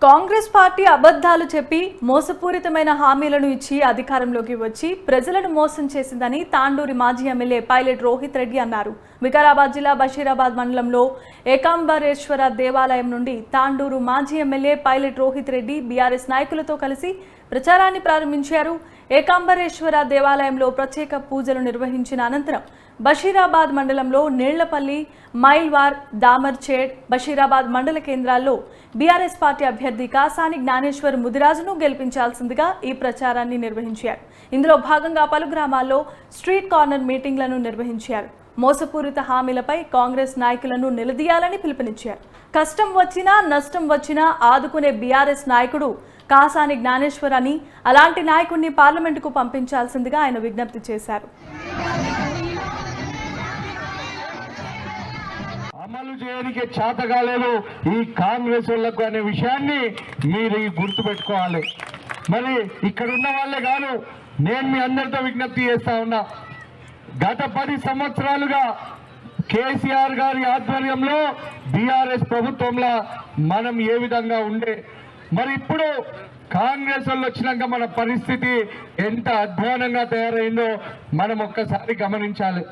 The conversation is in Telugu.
కాంగ్రెస్ పార్టీ అబద్ధాలు చెప్పి మోసపూరితమైన హామీలను ఇచ్చి అధికారంలోకి వచ్చి ప్రజలను మోసం చేసిందని తాండూరి మాజీ ఎమ్మెల్యే పైలట్ రోహిత్ రెడ్డి అన్నారు. వికారాబాద్ జిల్లా బషీరాబాద్ మండలంలో ఏకాంబరేశ్వర దేవాలయం నుండి తాండూరు మాజీ MLA pilot Rohit Reddy BRS నాయకులతో కలిసి ప్రచారాన్ని ప్రారంభించారు. ఏకాంబరేశ్వర దేవాలయంలో ప్రత్యేక పూజలు నిర్వహించిన అనంతరం బషీరాబాద్ మండలంలో నీళ్లపల్లి, మైల్వార్, దామర్చేడ్, బషీరాబాద్ మండల కేంద్రాల్లో బీఆర్ఎస్ పార్టీ అభ్యర్థి కాసాని జ్ఞానేశ్వర్ ముదిరాజును గెలిపించాల్సిందిగా ఈ ప్రచారాన్ని నిర్వహించారు. ఇందులో భాగంగా పలు గ్రామాల్లో స్ట్రీట్ కార్నర్ మీటింగ్లను నిర్వహించారు. మోసపూరిత హామీలపై కాంగ్రెస్ నాయకులను నిలదీయాలని పిలుపునిచ్చారు. కష్టం వచ్చినా నష్టం వచ్చినా ఆదుకునే బీఆర్ఎస్ నాయకుడు కాసాని జ్ఞానేశ్వర్ అని, అలాంటి నాయకుడిని పార్లమెంటుకు పంపించాల్సిందిగా ఆయన విజ్ఞప్తి చేశారు. అమలు చేయడానికి చేత కాలేదు ఈ కాంగ్రెస్ వాళ్ళకు అనే విషయాన్ని మీరు గుర్తుపెట్టుకోవాలి. మరి ఇక్కడ ఉన్న వాళ్ళే కాదు, నేను మీ అందరితో విజ్ఞప్తి చేస్తా ఉన్నా. గత 10 సంవత్సరాలుగా కేసీఆర్ గారి ఆధ్వర్యంలో బీఆర్ఎస్ ప్రభుత్వంలో మనం ఏ విధంగా ఉండే, మరి ఇప్పుడు కాంగ్రెస్ వాళ్ళు వచ్చినాక మన పరిస్థితి ఎంత అధ్వానంగా తయారైందో మనం ఒక్కసారి గమనించాలి.